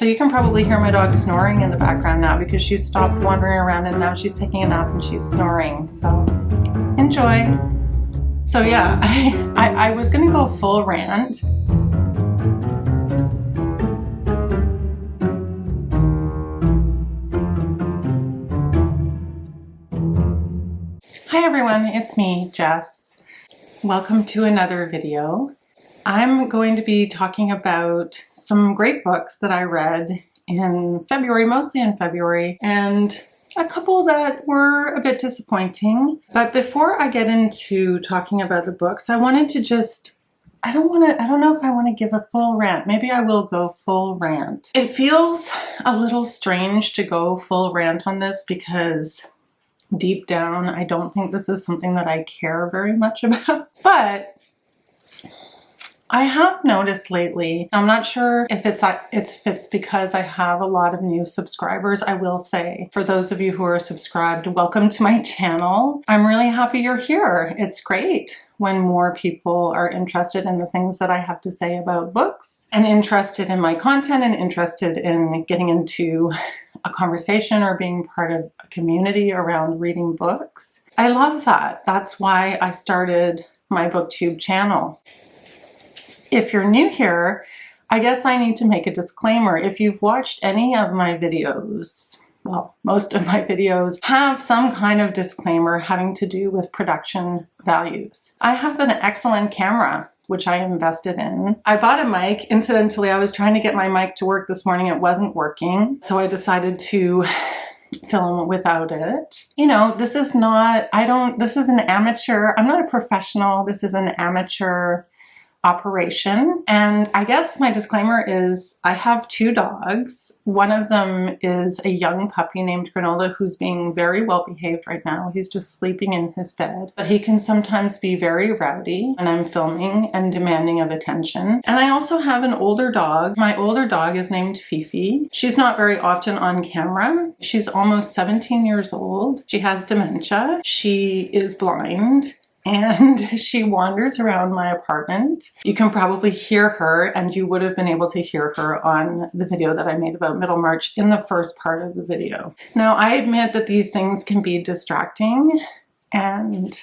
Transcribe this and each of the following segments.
So you can probably hear my dog snoring in the background now because she's stopped wandering around and now she's taking a nap and she's snoring. So enjoy. So yeah, I was gonna go full rant. Hi everyone, it's me, Jess. Welcome to another video. I'm going to be talking about some great books that I read in February, mostly in February, and a couple that were a bit disappointing. But before I get into talking about the books, I wanted to just, I don't know if I want to give a full rant. Maybe I will go full rant. It feels a little strange to go full rant on this because deep down, I don't think this is something that I care very much about. But I have noticed lately, I'm not sure if it's because I have a lot of new subscribers. I will say, for those of you who are subscribed, welcome to my channel. I'm really happy you're here. It's great when more people are interested in the things that I have to say about books and interested in my content and interested in getting into a conversation or being part of a community around reading books. I love that. That's why I started my BookTube channel. If you're new here, I guess I need to make a disclaimer. If you've watched any of my videos, well, most of my videos have some kind of disclaimer having to do with production values. I have an excellent camera, which I invested in. I bought a mic. Incidentally, I was trying to get my mic to work this morning. It wasn't working. So I decided to film without it. You know, this is not, this is an amateur. I'm not a professional. This is an amateur operation. And I guess my disclaimer is I have two dogs. One of them is a young puppy named Granola who's being very well behaved right now. He's just sleeping in his bed, but he can sometimes be very rowdy when I'm filming and demanding of attention. And I also have an older dog. My older dog is named Fifi. She's not very often on camera. She's almost 17 years old. She has dementia. She is blind. And she wanders around my apartment. You can probably hear her, and you would have been able to hear her on the video that I made about Middlemarch in the first part of the video. Now, I admit that these things can be distracting, and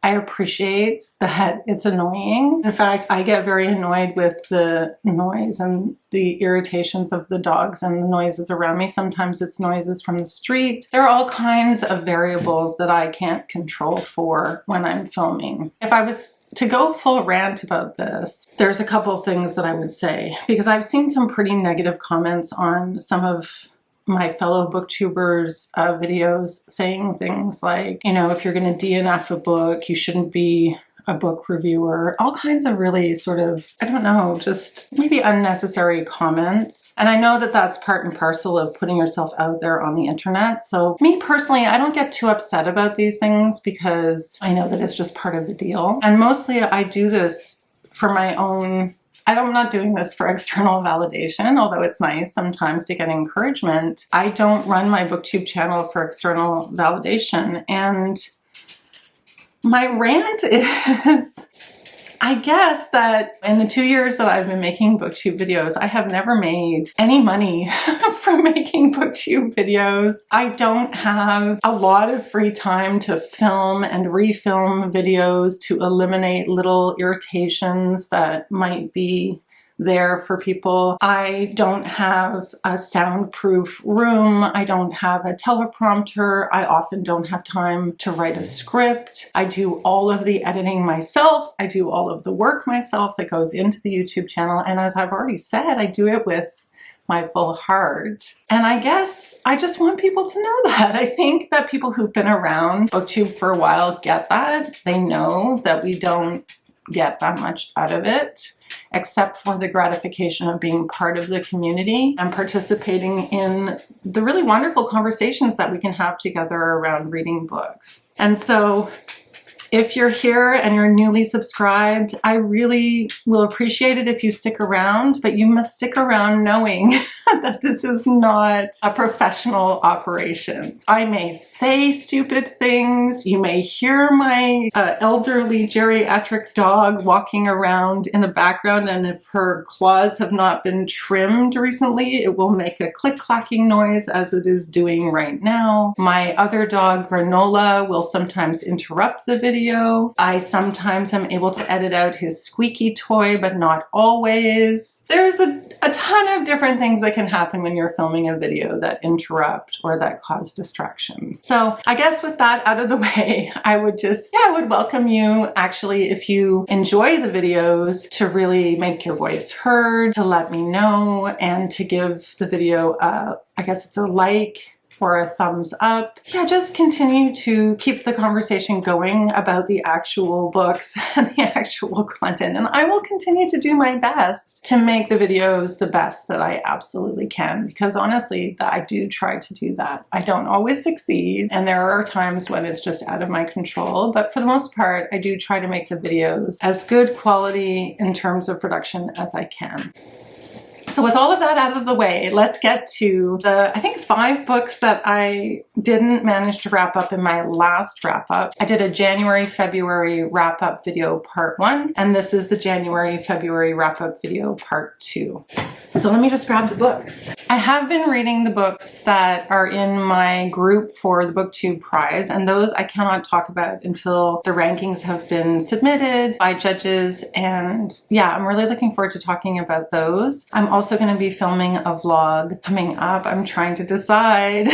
I appreciate that it's annoying. In fact, I get very annoyed with the noise and the irritations of the dogs and the noises around me. Sometimes it's noises from the street. There are all kinds of variables that I can't control for when I'm filming. If I was to go full rant about this, there's a couple things that I would say, because I've seen some pretty negative comments on some of my fellow booktubers' videos saying things like, you know, if you're going to DNF a book, you shouldn't be a book reviewer. All kinds of really sort of, I don't know, just maybe unnecessary comments. And I know that that's part and parcel of putting yourself out there on the internet. So me personally, I don't get too upset about these things because I know that it's just part of the deal. And mostly I do this for my own, I'm not doing this for external validation, although it's nice sometimes to get encouragement. I don't run my BookTube channel for external validation. And my rant is, I guess that in the 2 years that I've been making BookTube videos, I have never made any money from making BookTube videos. I don't have a lot of free time to film and refilm videos to eliminate little irritations that might be there for people. I don't have a soundproof room. I don't have a teleprompter. I often don't have time to write a script. I do all of the editing myself. I do all of the work myself that goes into the YouTube channel. And as I've already said, I do it with my full heart. And I guess I just want people to know that. I think that people who've been around BookTube for a while get that. They know that we don't get that much out of it, except for the gratification of being part of the community and participating in the really wonderful conversations that we can have together around reading books. And so If you're here and you're newly subscribed, I really will appreciate it if you stick around, but you must stick around knowing that this is not a professional operation. I may say stupid things. You may hear my elderly geriatric dog walking around in the background, and if her claws have not been trimmed recently, it will make a click-clacking noise as it is doing right now. My other dog, Granola, will sometimes interrupt the video. I sometimes am able to edit out his squeaky toy, but not always. There's a ton of different things that can happen when you're filming a video that interrupt or that cause distraction. So I guess with that out of the way, I would welcome you, actually, if you enjoy the videos, to really make your voice heard, to let me know, and to give the video I guess it's a like or a thumbs up. Yeah, just continue to keep the conversation going about the actual books and the actual content. And I will continue to do my best to make the videos the best that I absolutely can, because honestly, I do try to do that. I don't always succeed, and there are times when it's just out of my control, but for the most part, I do try to make the videos as good quality in terms of production as I can. So with all of that out of the way, let's get to the, I think, 5 books that I didn't manage to wrap up in my last wrap-up. I did a January-February wrap-up video part 1, and this is the January-February wrap-up video part 2. So let me just grab the books. I have been reading the books that are in my group for the BookTube prize, and those I cannot talk about until the rankings have been submitted by judges, and yeah, I'm really looking forward to talking about those. I'm also going to be filming a vlog coming up. I'm trying to decide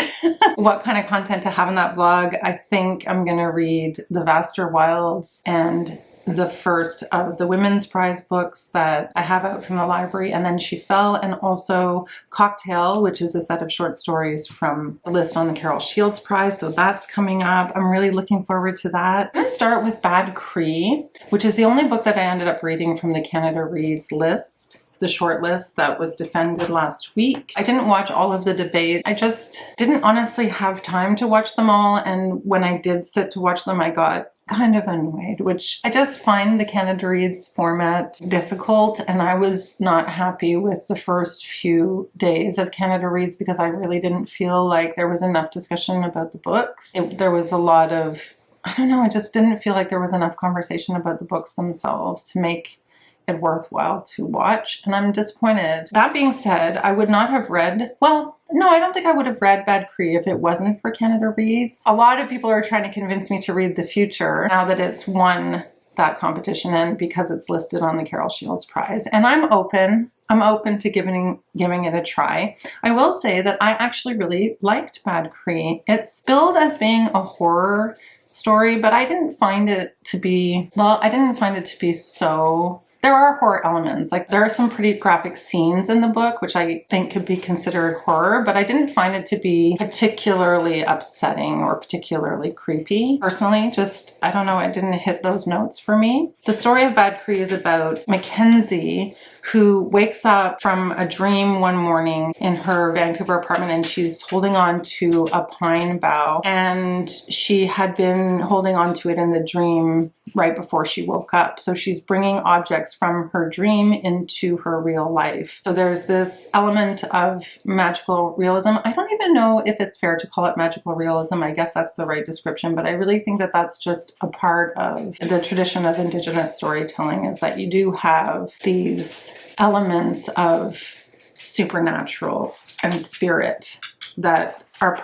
what kind of content to have in that vlog. I think I'm going to read The Vaster Wilds and the first of the women's prize books that I have out from the library, and then She Fell, and also Cocktail, which is a set of short stories from the list on the Carol Shields Prize, so that's coming up. I'm really looking forward to that. I'm going to start with Bad Cree, which is the only book that I ended up reading from the Canada Reads list, the short list that was defended last week. I didn't watch all of the debate. I just didn't honestly have time to watch them all, and when I did sit to watch them, I got kind of annoyed, which I just find the Canada Reads format difficult, and I was not happy with the first few days of Canada Reads because I really didn't feel like there was enough discussion about the books. There was a lot of, I don't know, I just didn't feel like there was enough conversation about the books themselves to make it worthwhile to watch, and I'm disappointed. That being said, I would not have read, well, no, I don't think I would have read Bad Cree if it wasn't for Canada Reads. A lot of people are trying to convince me to read The Future now that it's won that competition and because it's listed on the Carol Shields Prize, and I'm open to giving it a try. I will say that I actually really liked Bad Cree. It's billed as being a horror story, but I didn't find it to be, well, I didn't find it to be so. There are horror elements, like there are some pretty graphic scenes in the book, which I think could be considered horror, but I didn't find it to be particularly upsetting or particularly creepy. Personally, just, I don't know, it didn't hit those notes for me. The story of Bad Cree is about Mackenzie, who wakes up from a dream one morning in her Vancouver apartment, and she's holding on to a pine bough, and she had been holding on to it in the dream right before she woke up. So she's bringing objects from her dream into her real life. So there's this element of magical realism. I don't even know if it's fair to call it magical realism. I guess that's the right description, but I really think that that's just a part of the tradition of Indigenous storytelling, is that you do have these elements of supernatural and spirit that are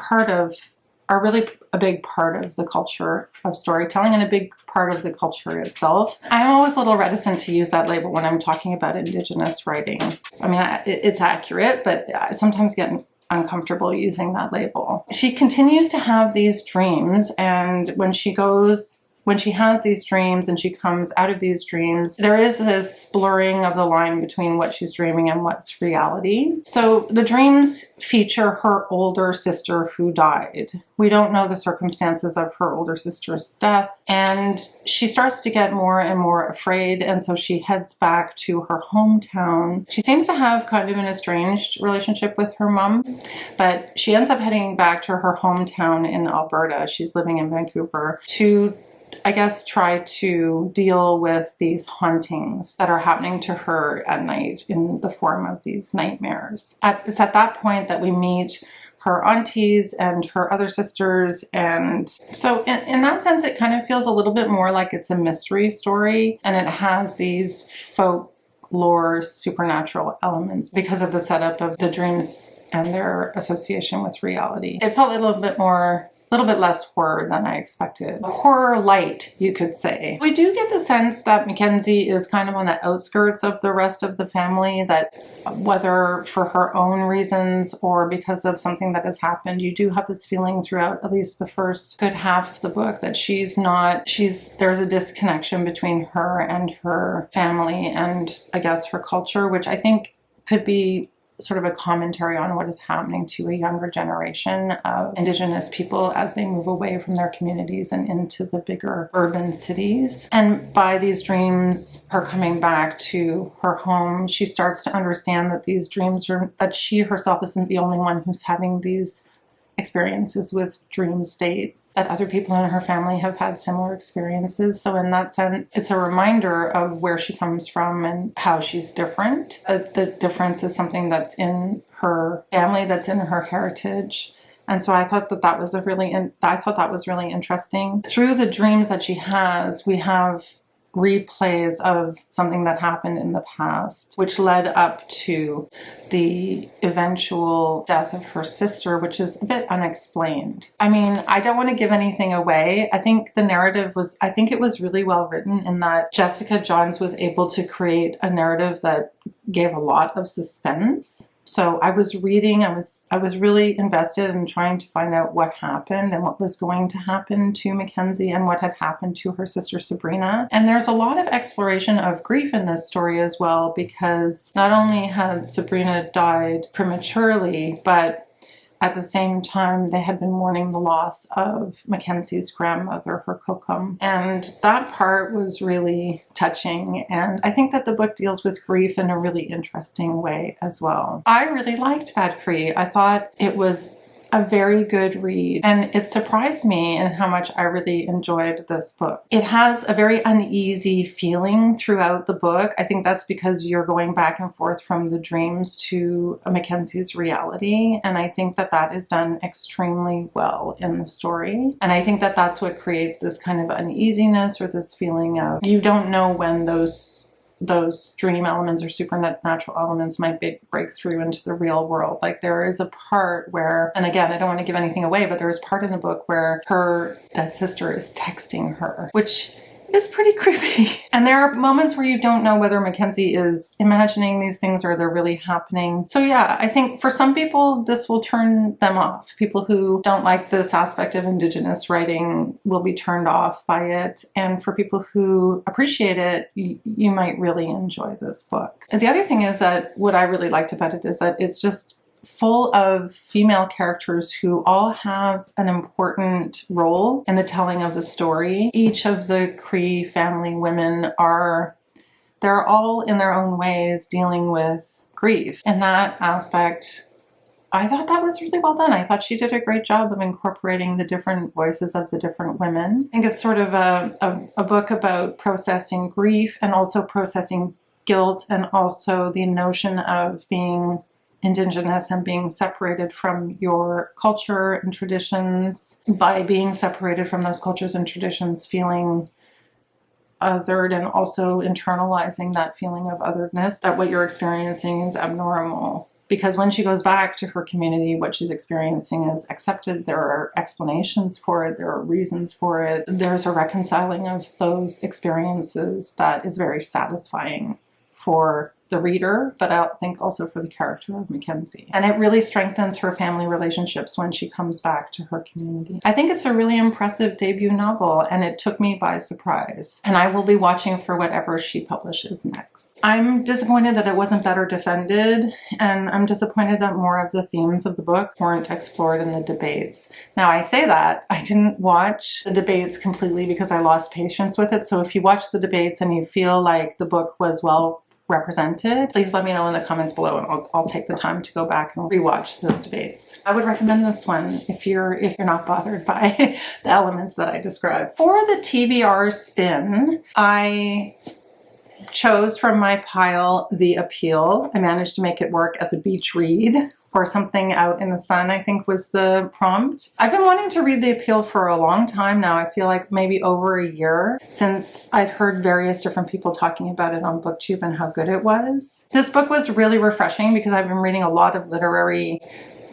really a big part of the culture of storytelling and a big part of the culture itself. I'm always a little reticent to use that label when I'm talking about Indigenous writing. I mean, it's accurate, but I sometimes get uncomfortable using that label. She continues to have these dreams, and when she has these dreams and she comes out of these dreams, there is this blurring of the line between what she's dreaming and what's reality. So the dreams feature her older sister who died. We don't know the circumstances of her older sister's death, and she starts to get more and more afraid, and so she heads back to her hometown. She seems to have kind of an estranged relationship with her mom, but she ends up heading back to her hometown in Alberta. She's living in Vancouver to I guess, try to deal with these hauntings that are happening to her at night in the form of these nightmares. It's at that point that we meet her aunties and her other sisters, and so in that sense it kind of feels a little bit more like it's a mystery story, and it has these folklore supernatural elements because of the setup of the dreams and their association with reality. It felt a little bit less horror than I expected. Horror light, you could say. We do get the sense that Mackenzie is kind of on the outskirts of the rest of the family, that whether for her own reasons or because of something that has happened, you do have this feeling throughout at least the first good half of the book that there's a disconnection between her and her family and I guess her culture, which I think could be sort of a commentary on what is happening to a younger generation of Indigenous people as they move away from their communities and into the bigger urban cities. And by these dreams, her coming back to her home, she starts to understand that these dreams that she herself isn't the only one who's having these experiences with dream states, that other people in her family have had similar experiences. So in that sense, it's a reminder of where she comes from and how she's different. The difference is something that's in her family, that's in her heritage. And so I thought that was really interesting. Through the dreams that she has, we have replays of something that happened in the past, which led up to the eventual death of her sister, which is a bit unexplained. I mean, I don't want to give anything away. I think it was really well written in that Jessica Johns was able to create a narrative that gave a lot of suspense. So I was reading, I was really invested in trying to find out what happened and what was going to happen to Mackenzie and what had happened to her sister Sabrina. And there's a lot of exploration of grief in this story as well, because not only had Sabrina died prematurely, but at the same time, they had been mourning the loss of Mackenzie's grandmother, her kokum. And that part was really touching. And I think that the book deals with grief in a really interesting way as well. I really liked Bad Cree. I thought it was a very good read, and it surprised me in how much I really enjoyed this book. It has a very uneasy feeling throughout the book. I think that's because you're going back and forth from the dreams to Mackenzie's reality, and I think that that is done extremely well in the story. And I think that that's what creates this kind of uneasiness, or this feeling of you don't know when those dream elements or supernatural elements might break through into the real world. Like there is a part where, and again, I don't want to give anything away, but there is part in the book where her dead sister is texting her, which is pretty creepy. And there are moments where you don't know whether Mackenzie is imagining these things or they're really happening. So yeah, I think for some people this will turn them off. People who don't like this aspect of Indigenous writing will be turned off by it. And for people who appreciate it, you might really enjoy this book. And the other thing is that what I really liked about it is that it's just full of female characters who all have an important role in the telling of the story. Each of the Cree family women they're all in their own ways dealing with grief. In that aspect, I thought that was really well done. I thought she did a great job of incorporating the different voices of the different women. I think it's sort of a book about processing grief and also processing guilt, and also the notion of being Indigenous and being separated from your culture and traditions. By being separated from those cultures and traditions, feeling othered, and also internalizing that feeling of otherness, that what you're experiencing is abnormal. Because when she goes back to her community, what she's experiencing is accepted. There are explanations for it. There are reasons for it. There's a reconciling of those experiences that is very satisfying for the reader, but I think also for the character of Mackenzie. And it really strengthens her family relationships when she comes back to her community. I think it's a really impressive debut novel, and it took me by surprise. And I will be watching for whatever she publishes next. I'm disappointed that it wasn't better defended, and I'm disappointed that more of the themes of the book weren't explored in the debates. Now, I say that I didn't watch the debates completely because I lost patience with it. So if you watch the debates and you feel like the book was well represented? Please let me know in the comments below, and I'll take the time to go back and rewatch those debates. I would recommend this one if you're not bothered by the elements that I described. For the TBR spin, I chose from my pile The Appeal. I managed to make it work as a beach read, or something out in the sun, I think was the prompt. I've been wanting to read The Appeal for a long time now. I feel like maybe over a year, since I'd heard various different people talking about it on BookTube and how good it was. This book was really refreshing because I've been reading a lot of literary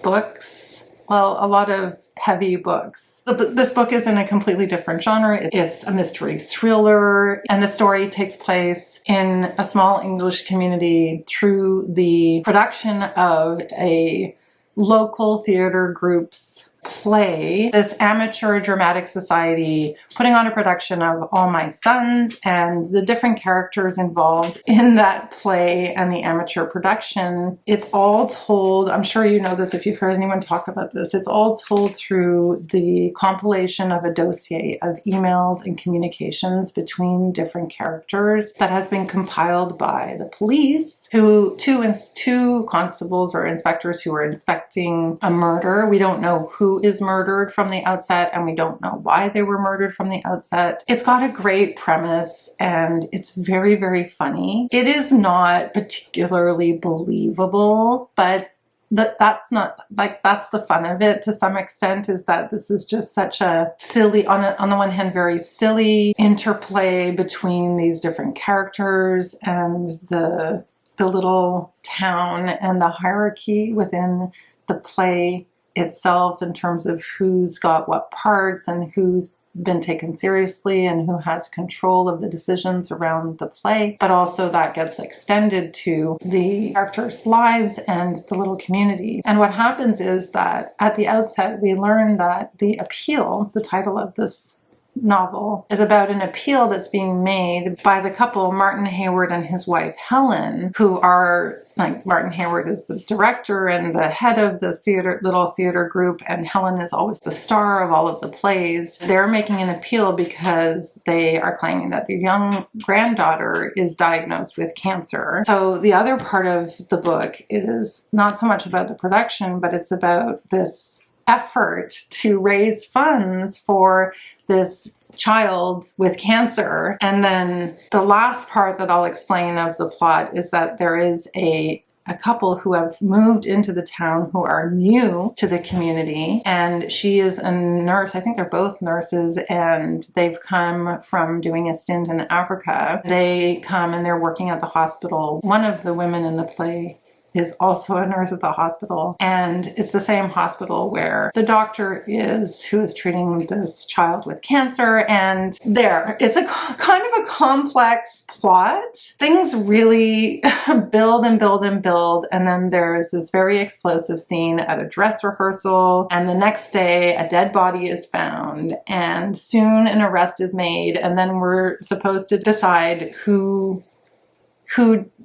books. Well, a lot of heavy books. This book is in a completely different genre. It's a mystery thriller, and the story takes place in a small English community through the production of a local theater group's play. This amateur dramatic society putting on a production of All My Sons, and the different characters involved in that play and the amateur production. It's all told, I'm sure you know this if you've heard anyone talk about this, it's all told through the compilation of a dossier of emails and communications between different characters that has been compiled by the police, who two constables or inspectors who are inspecting a murder. We don't know who is murdered from the outset, and we don't know why they were murdered from the outset. It's got a great premise, and it's very, very funny. It is not particularly believable, but that's not, like, that's the fun of it to some extent, is that this is just such a silly, on the one hand, very silly interplay between these different characters and the little town and the hierarchy within the play itself, in terms of who's got what parts and who's been taken seriously and who has control of the decisions around the play. But also that gets extended to the characters' lives and the little community. And what happens is that at the outset we learn that The Appeal, the title of this novel, is about an appeal that's being made by the couple Martin Hayward and his wife Helen, who are, like, Martin Hayward is the director and the head of this little theater group, and Helen is always the star of all of the plays. They're making an appeal because they are claiming that their young granddaughter is diagnosed with cancer. So the other part of the book is not so much about the production, but it's about this effort to raise funds for this child with cancer. And then the last part that I'll explain of the plot is that there is a couple who have moved into the town who are new to the community, and she is a nurse. I think they're both nurses, and they've come from doing a stint in Africa. They come and they're working at the hospital. One of the women in the play is also a nurse at the hospital, and it's the same hospital where the doctor is who is treating this child with cancer. And it's a kind of a complex plot. Things really build and build and build, and then there's this very explosive scene at a dress rehearsal, and the next day a dead body is found, and soon an arrest is made, and then we're supposed to decide who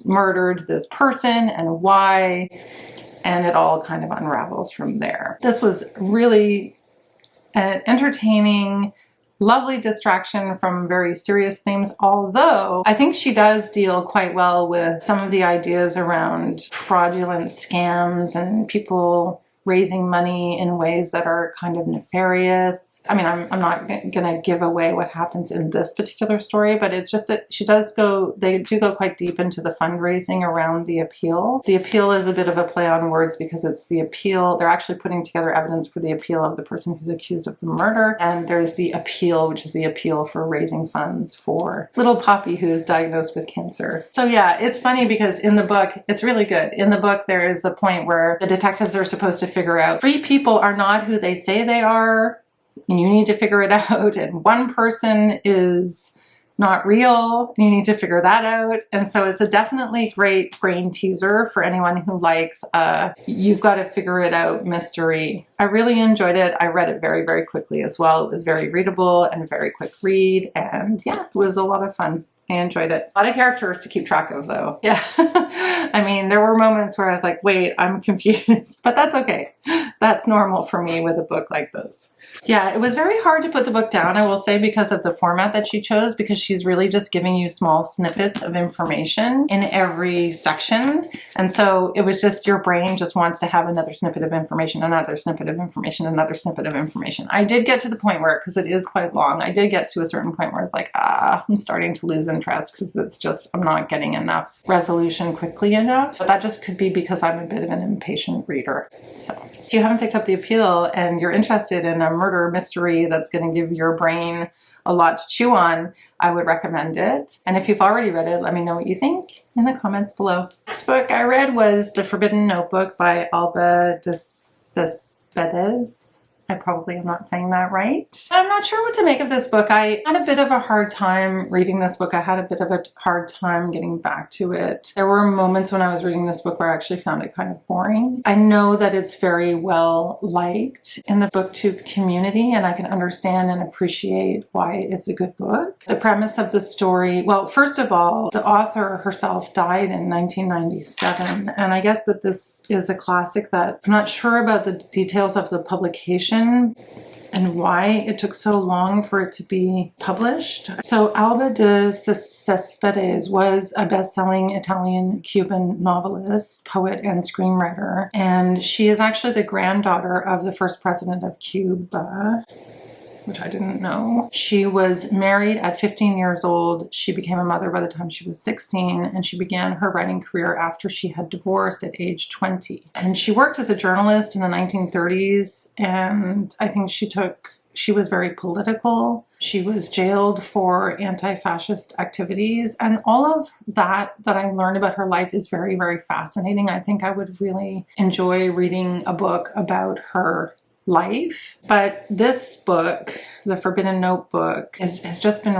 murdered this person and why, and it all kind of unravels from there. This was really an entertaining, lovely distraction from very serious themes, although I think she does deal quite well with some of the ideas around fraudulent scams and people raising money in ways that are kind of nefarious. I mean, I'm not gonna give away what happens in this particular story, but it's just that they do go quite deep into the fundraising around The Appeal. The Appeal is a bit of a play on words because it's the appeal. They're actually putting together evidence for the appeal of the person who's accused of the murder. And there's the appeal, which is the appeal for raising funds for little Poppy who is diagnosed with cancer. So yeah, it's funny because in the book, it's really good. In the book, there is a point where the detectives are supposed to figure out 3 people are not who they say they are, and you need to figure it out, and 1 person is not real, and you need to figure that out. And so it's a definitely great brain teaser for anyone who likes you've got to figure it out mystery. I really enjoyed it. I read it very, very quickly as well. It was very readable and a very quick read, and yeah, it was a lot of fun. I enjoyed it. A lot of characters to keep track of though. Yeah. I mean, there were moments where I was like, wait, I'm confused, but that's okay. That's normal for me with a book like this. Yeah, it was very hard to put the book down, I will say, because of the format that she chose, because she's really just giving you small snippets of information in every section. And so it was just, your brain just wants to have another snippet of information, another snippet of information, another snippet of information. I did get to the point where, because it is quite long, I did get to a certain point where it's like, I'm starting to lose interest because it's just, I'm not getting enough resolution quickly enough. But that just could be because I'm a bit of an impatient reader. So if you haven't picked up the appeal and you're interested in a murder mystery that's going to give your brain a lot to chew on, I would recommend it. And if you've already read it, let me know what you think in the comments below. This book I read was The Forbidden Notebook by Alba de Céspedes. I probably am not saying that right. I'm not sure what to make of this book. I had a bit of a hard time reading this book. I had a bit of a hard time getting back to it. There were moments when I was reading this book where I actually found it kind of boring. I know that it's very well liked in the booktube community, and I can understand and appreciate why it's a good book. The premise of the story, well, first of all, the author herself died in 1997, and I guess that this is a classic that I'm not sure about the details of the publication and why it took so long for it to be published. So Alba de Céspedes was a best-selling Italian-Cuban novelist, poet, and screenwriter, and she is actually the granddaughter of the first president of Cuba, which I didn't know. She was married at 15 years old. She became a mother by the time she was 16, and she began her writing career after she had divorced at age 20. And she worked as a journalist in the 1930s, and I think she was very political. She was jailed for anti-fascist activities, and all of that I learned about her life is very, very fascinating. I think I would really enjoy reading a book about her life. But this book, The Forbidden Notebook, has just been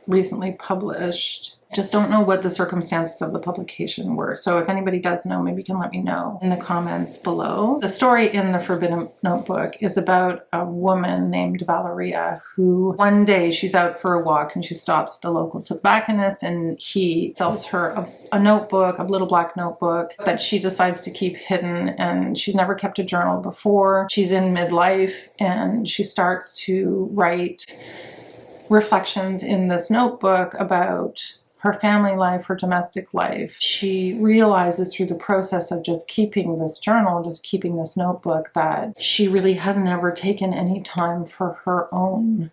recently published. Just don't know what the circumstances of the publication were. So if anybody does know, maybe you can let me know in the comments below. The story in The Forbidden Notebook is about a woman named Valeria who one day she's out for a walk and she stops at the local tobacconist, and he sells her a notebook, a little black notebook that she decides to keep hidden, and she's never kept a journal before. She's in midlife and she starts to write reflections in this notebook about her family life, her domestic life. She realizes through the process of just keeping this journal, just keeping this notebook, that she really has never taken any time for her own,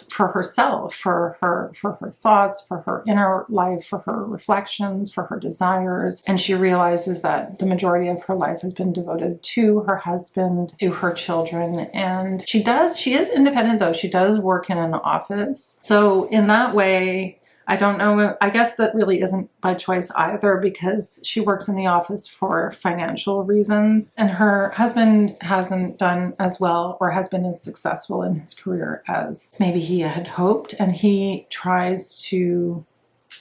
for herself, for her thoughts, for her inner life, for her reflections, for her desires. And she realizes that the majority of her life has been devoted to her husband, to her children. And she is independent though. She does work in an office. So in that way, I don't know, I guess that really isn't by choice either, because she works in the office for financial reasons, and her husband hasn't done as well or has been as successful in his career as maybe he had hoped, and he tries to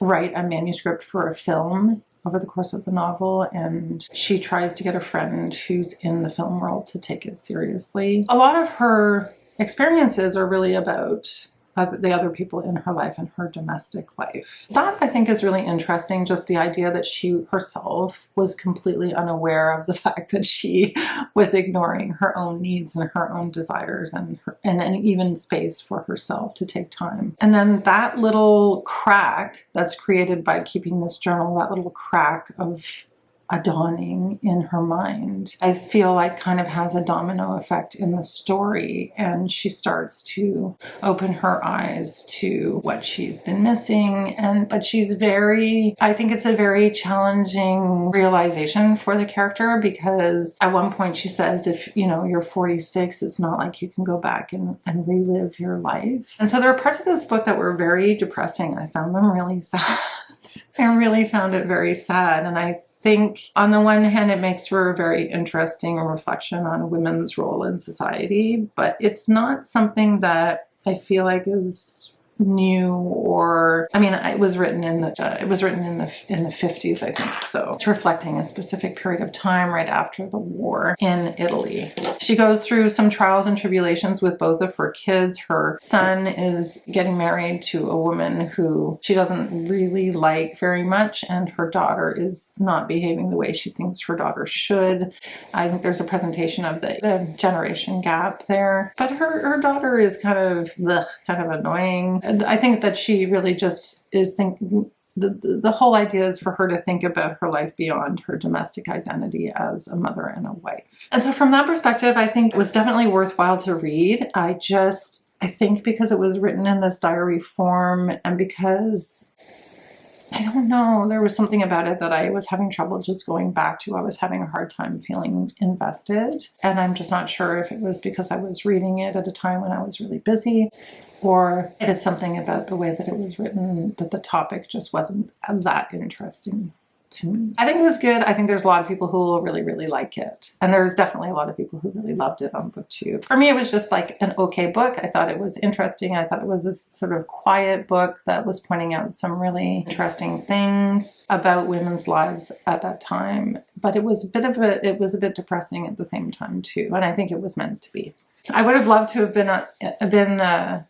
write a manuscript for a film over the course of the novel, and she tries to get a friend who's in the film world to take it seriously. A lot of her experiences are really about as the other people in her life and her domestic life. That I think is really interesting, just the idea that she herself was completely unaware of the fact that she was ignoring her own needs and her own desires, and even space for herself to take time. And then that little crack that's created by keeping this journal, that little crack of a dawning in her mind, I feel like kind of has a domino effect in the story, and she starts to open her eyes to what she's been missing. But she's I think it's a very challenging realization for the character, because at one point she says, if you're 46, it's not like you can go back and relive your life. And so there are parts of this book that were very depressing. I found them really sad. I really found it very sad, and I think on the one hand it makes for a very interesting reflection on women's role in society, but it's not something that I feel like is new, or I mean, it was written in the 50s, I think. So it's reflecting a specific period of time right after the war in Italy. She goes through some trials and tribulations with both of her kids. Her son is getting married to a woman who she doesn't really like very much, and her daughter is not behaving the way she thinks her daughter should. I think there's a presentation of the generation gap there, but her daughter is kind of annoying. And I think that she really just is thinking, the whole idea is for her to think about her life beyond her domestic identity as a mother and a wife. And so from that perspective, I think it was definitely worthwhile to read. I think because it was written in this diary form, and because I don't know, there was something about it that I was having trouble just going back to. I was having a hard time feeling invested. And I'm just not sure if it was because I was reading it at a time when I was really busy, or if it's something about the way that it was written, that the topic just wasn't that interesting to me. I think it was good. I think there's a lot of people who will really, really like it. And there's definitely a lot of people who really loved it on BookTube. For me, it was just like an okay book. I thought it was interesting. I thought it was a sort of quiet book that was pointing out some really interesting things about women's lives at that time. But it was a bit depressing at the same time too. And I think it was meant to be. I would have loved to have been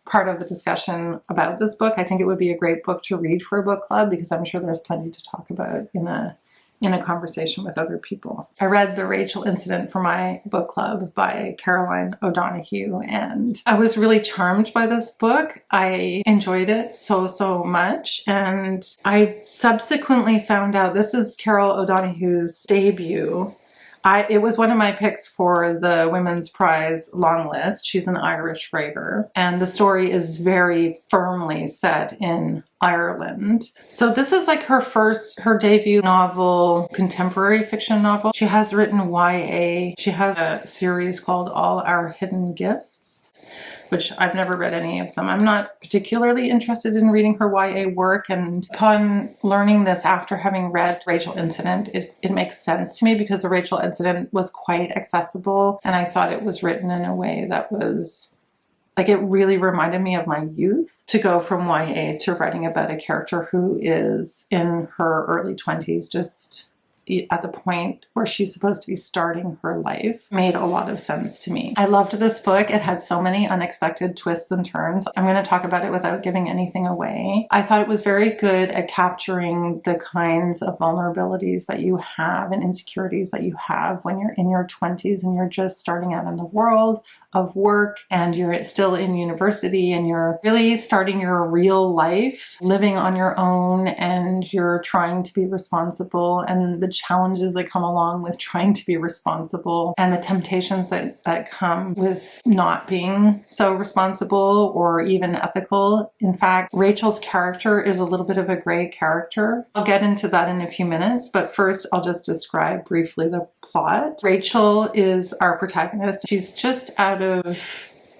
part of the discussion about this book. I think it would be a great book to read for a book club, because I'm sure there's plenty to talk about in a conversation with other people. I read The Rachel Incident for my book club by Caroline O'Donoghue, and I was really charmed by this book. I enjoyed it so much, and I subsequently found out this is Carol O'Donoghue's debut. It was one of my picks for the Women's Prize long list. She's an Irish writer, and the story is very firmly set in Ireland. So this is like her debut novel, contemporary fiction novel. She has written YA. She has a series called All Our Hidden Gifts, which I've never read any of them. I'm not particularly interested in reading her YA work, and upon learning this after having read Rachel Incident, it makes sense to me, because the Rachel Incident was quite accessible, and I thought it was written in a way that was like, it really reminded me of my youth, to go from YA to writing about a character who is in her early 20s, just at the point where she's supposed to be starting her life. Made a lot of sense to me. I loved this book. It had so many unexpected twists and turns. I'm going to talk about it without giving anything away. I thought it was very good at capturing the kinds of vulnerabilities that you have and insecurities that you have when you're in your 20s and you're just starting out in the world of work, and you're still in university, and you're really starting your real life, living on your own, and you're trying to be responsible, and the challenges that come along with trying to be responsible, and the temptations that come with not being so responsible or even ethical. In fact, Rachel's character is a little bit of a gray character. I'll get into that in a few minutes, but first I'll just describe briefly the plot. Rachel is our protagonist. She's just out of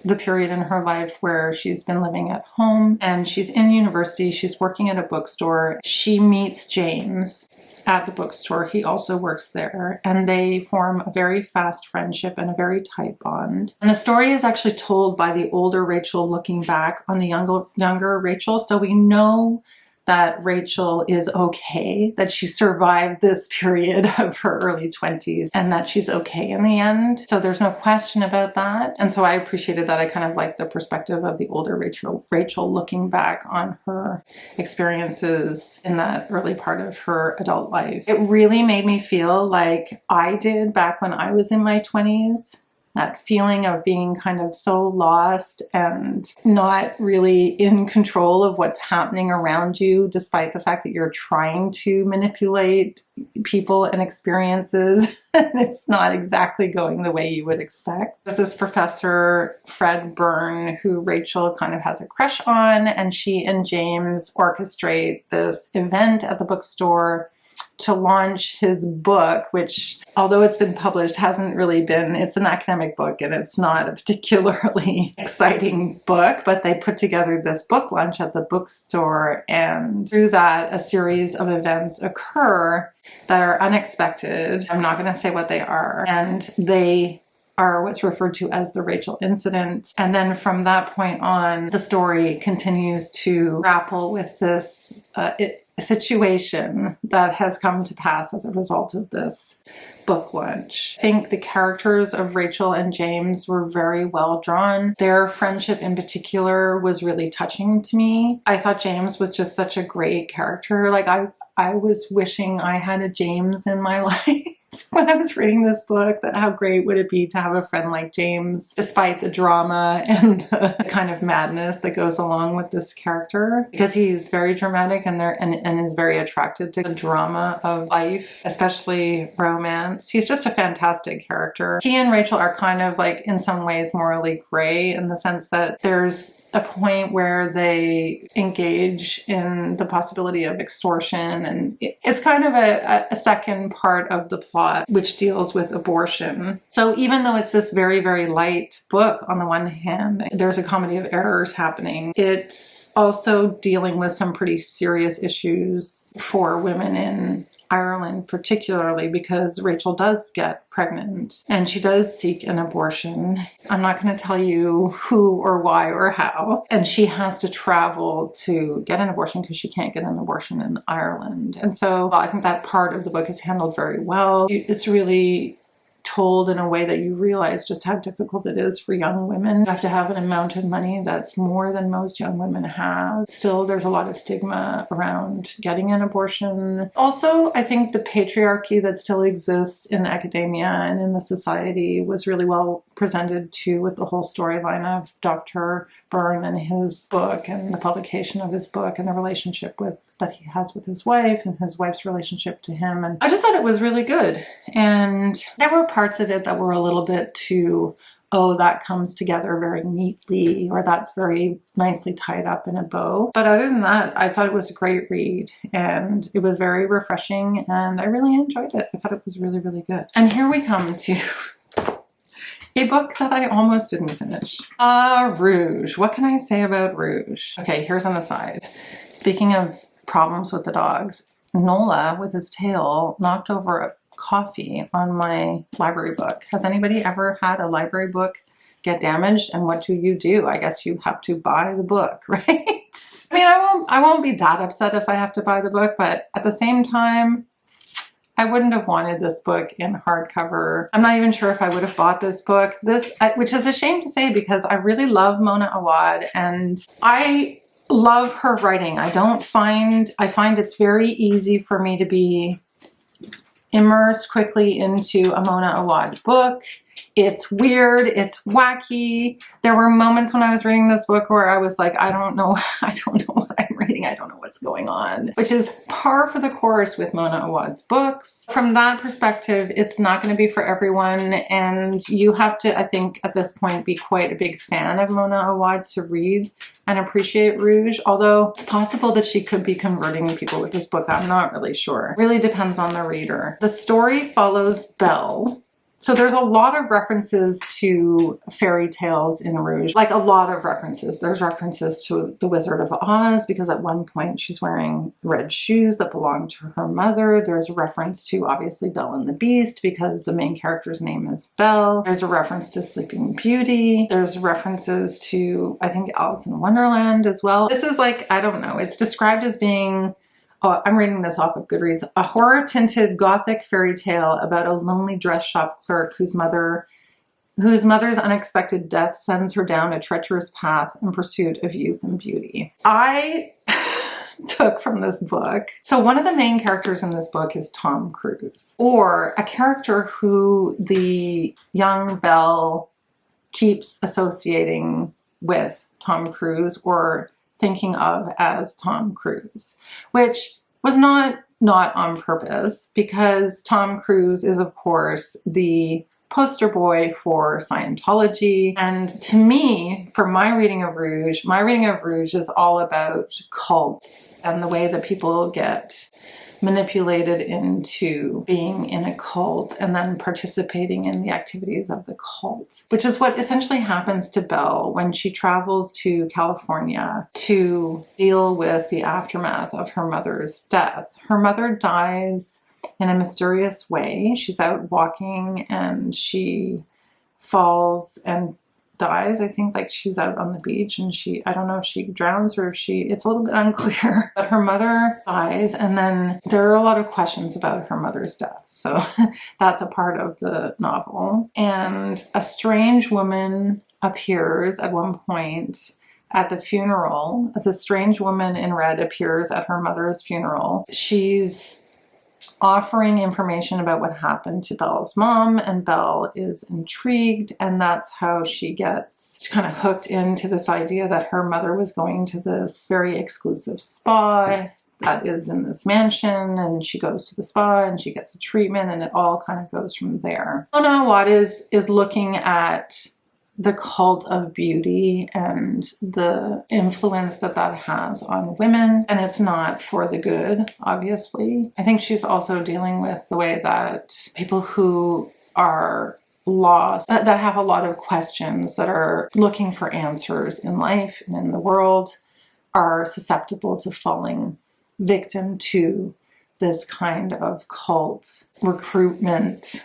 the period in her life where she's been living at home, and she's in university. She's working at a bookstore. She meets James at the bookstore. He also works there, and they form a very fast friendship and a very tight bond. And the story is actually told by the older Rachel looking back on the younger Rachel. So we know that Rachel is okay, that she survived this period of her early 20s, and that she's okay in the end. So there's no question about that. And so I appreciated that. I kind of liked the perspective of the older Rachel looking back on her experiences in that early part of her adult life. It really made me feel like I did back when I was in my 20s. That feeling of being kind of so lost and not really in control of what's happening around you, despite the fact that you're trying to manipulate people and experiences, and it's not exactly going the way you would expect. There's this professor, Fred Byrne, who Rachel kind of has a crush on, and she and James orchestrate this event at the bookstore to launch his book, which, although it's been published, hasn't really been, it's an academic book and it's not a particularly exciting book, but they put together this book launch at the bookstore, and through that a series of events occur that are unexpected. I'm not going to say what they are, and they are what's referred to as the Rachel incident. And then from that point on, the story continues to grapple with this situation that has come to pass as a result of this book launch. I think the characters of Rachel and James were very well drawn. Their friendship in particular was really touching to me. I thought James was just such a great character. Like I was wishing I had a James in my life. When I was reading this book, that how great would it be to have a friend like James, despite the drama and the kind of madness that goes along with this character, because he's very dramatic and is very attracted to the drama of life, especially romance. He's just a fantastic character. He and Rachel are kind of like in some ways morally gray, in the sense that there's a point where they engage in the possibility of extortion, and it's kind of a second part of the plot which deals with abortion. So even though it's this very, very light book, on the one hand, there's a comedy of errors happening. It's also dealing with some pretty serious issues for women in Ireland, particularly because Rachel does get pregnant and she does seek an abortion. I'm not going to tell you who or why or how. And she has to travel to get an abortion because she can't get an abortion in Ireland. And so I think that part of the book is handled very well. It's really told in a way that you realize just how difficult it is for young women. You have to have an amount of money that's more than most young women have. Still, there's a lot of stigma around getting an abortion. Also, I think the patriarchy that still exists in academia and in the society was really well presented too, with the whole storyline of Dr. Byrne and his book and the publication of his book and the relationship that he has with his wife and his wife's relationship to him. And I just thought it was really good. And there were parts of it that were a little bit too, oh, that comes together very neatly, or that's very nicely tied up in a bow. But other than that, I thought it was a great read, and it was very refreshing, and I really enjoyed it. I thought it was really, really good. And here we come to a book that I almost didn't finish. Rouge. What can I say about Rouge? Okay, here's an aside. Speaking of problems with the dogs, Nola, with his tail, knocked over a coffee on my library book. Has anybody ever had a library book get damaged? And what do? I guess you have to buy the book, right? I mean, I won't be that upset if I have to buy the book, but at the same time, I wouldn't have wanted this book in hardcover. I'm not even sure if I would have bought this book. Which is a shame to say, because I really love Mona Awad and I love her writing. I find it's very easy for me to be immersed quickly into a Mona Awad book. It's weird, it's wacky. There were moments when I was reading this book where I was like, I don't know what I'm reading. I don't know what's going on, which is par for the course with Mona Awad's books. From that perspective, it's not going to be for everyone, and you have to, I think, at this point, be quite a big fan of Mona Awad to read and appreciate Rouge, although it's possible that she could be converting people with this book. I'm not really sure. It really depends on the reader. The story follows Belle. So there's a lot of references to fairy tales in Rouge, like a lot of references. There's references to the Wizard of Oz, because at one point she's wearing red shoes that belong to her mother. There's a reference to, obviously, Belle and the Beast, because the main character's name is Belle. There's a reference to Sleeping Beauty. There's references to, I think, Alice in Wonderland as well. This is like, I don't know, it's described as being, oh, I'm reading this off of Goodreads, a horror-tinted gothic fairy tale about a lonely dress shop clerk whose mother's unexpected death sends her down a treacherous path in pursuit of youth and beauty. I took from this book, so one of the main characters in this book is Tom Cruise, or a character who the young Belle keeps associating with Tom Cruise, or thinking of as Tom Cruise, which was not on purpose, because Tom Cruise is, of course, the poster boy for Scientology. And to me, for my reading of Rouge is all about cults and the way that people get manipulated into being in a cult and then participating in the activities of the cult, which is what essentially happens to Belle when she travels to California to deal with the aftermath of her mother's death. Her mother dies in a mysterious way. She's out walking and she falls and dies. I think like she's out on the beach and I don't know if she drowns or if it's a little bit unclear, but her mother dies, and then there are a lot of questions about her mother's death. So that's a part of the novel. And a strange woman appears at one point at the funeral. As a strange woman in red appears at her mother's funeral. She's offering information about what happened to Belle's mom, and Belle is intrigued, and that's how she gets kind of hooked into this idea that her mother was going to this very exclusive spa that is in this mansion, and she goes to the spa and she gets a treatment, and it all kind of goes from there. Mona Awad is looking at the cult of beauty and the influence that has on women, and it's not for the good, obviously. I think she's also dealing with the way that people who are lost, that have a lot of questions, that are looking for answers in life and in the world, are susceptible to falling victim to this kind of cult recruitment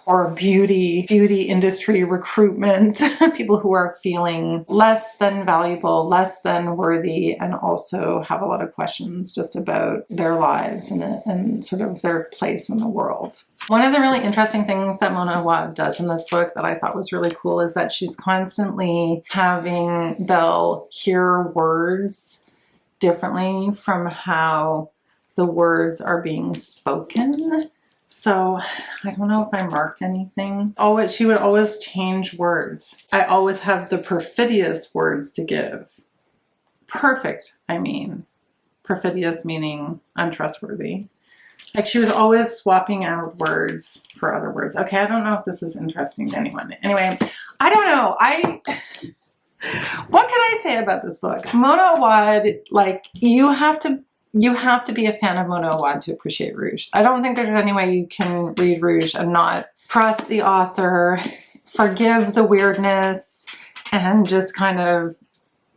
or beauty industry recruitment. People who are feeling less than valuable, less than worthy, and also have a lot of questions just about their lives and sort of their place in the world. One of the really interesting things that Mona Awad does in this book that I thought was really cool is that she's constantly having Belle hear words differently from how the words are being spoken. So I don't know if I marked anything. She would always change words. I always have the perfidious words to give. Perfect, I mean. Perfidious meaning untrustworthy. Like she was always swapping out words for other words. Okay, I don't know if this is interesting to anyone. Anyway, I don't know. What can I say about this book? Mona Awad, like you have to be a fan of Mona Awad to appreciate Rouge. I don't think there's any way you can read Rouge and not trust the author, forgive the weirdness, and just kind of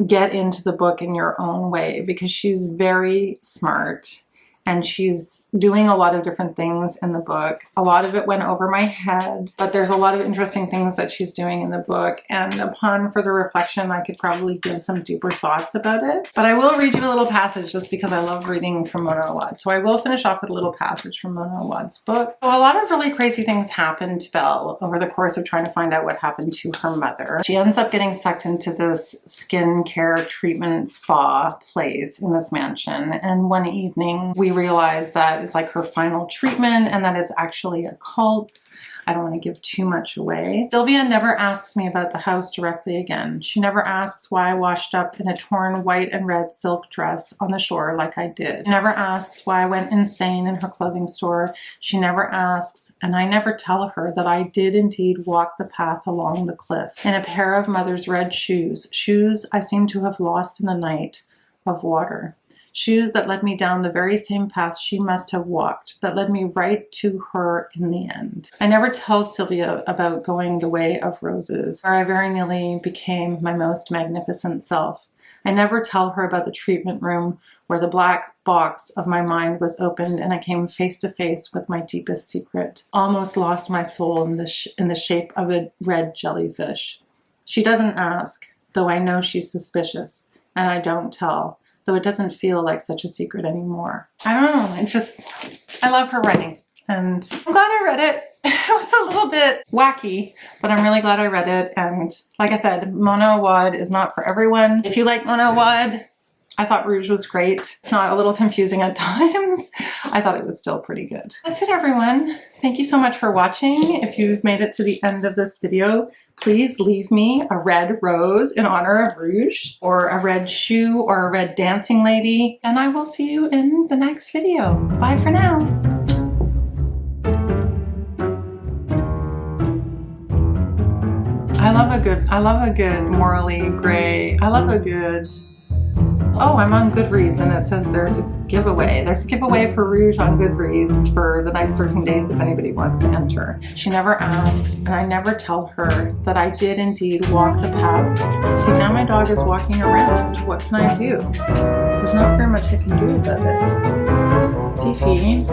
get into the book in your own way, because she's very smart and she's doing a lot of different things in the book. A lot of it went over my head, but there's a lot of interesting things that she's doing in the book, and upon further reflection, I could probably give some deeper thoughts about it. But I will read you a little passage just because I love reading from Mona Awad. So I will finish off with a little passage from Mona Awad's book. So a lot of really crazy things happened to Belle over the course of trying to find out what happened to her mother. She ends up getting sucked into this skincare treatment spa place in this mansion, and one evening we realize that it's like her final treatment and that it's actually a cult. I don't want to give too much away. Sylvia never asks me about the house directly again. She never asks why I washed up in a torn white and red silk dress on the shore like I did. She never asks why I went insane in her clothing store. She never asks, and I never tell her that I did indeed walk the path along the cliff in a pair of mother's red shoes, shoes I seem to have lost in the night of water. Shoes that led me down the very same path she must have walked, that led me right to her in the end. I never tell Sylvia about going the way of roses, where I very nearly became my most magnificent self. I never tell her about the treatment room where the black box of my mind was opened and I came face to face with my deepest secret, almost lost my soul in the shape of a red jellyfish. She doesn't ask, though I know she's suspicious, and I don't tell, though it doesn't feel like such a secret anymore. I don't know, I love her writing, and I'm glad I read it. It was a little bit wacky, but I'm really glad I read it, and like I said, Mona Awad is not for everyone. If you like Mona Awad, I thought Rouge was great. If not a little confusing at times, I thought it was still pretty good. That's it, everyone. Thank you so much for watching. If you've made it to the end of this video, please leave me a red rose in honor of Rouge, or a red shoe, or a red dancing lady, and I will see you in the next video. Bye for now. I love a good morally gray, oh, I'm on Goodreads and it says there's a giveaway. There's a giveaway for Rouge on Goodreads for the next 13 days if anybody wants to enter. She never asks, and I never tell her that I did indeed walk the path. See, now my dog is walking around. What can I do? There's not very much I can do about it. Fifi.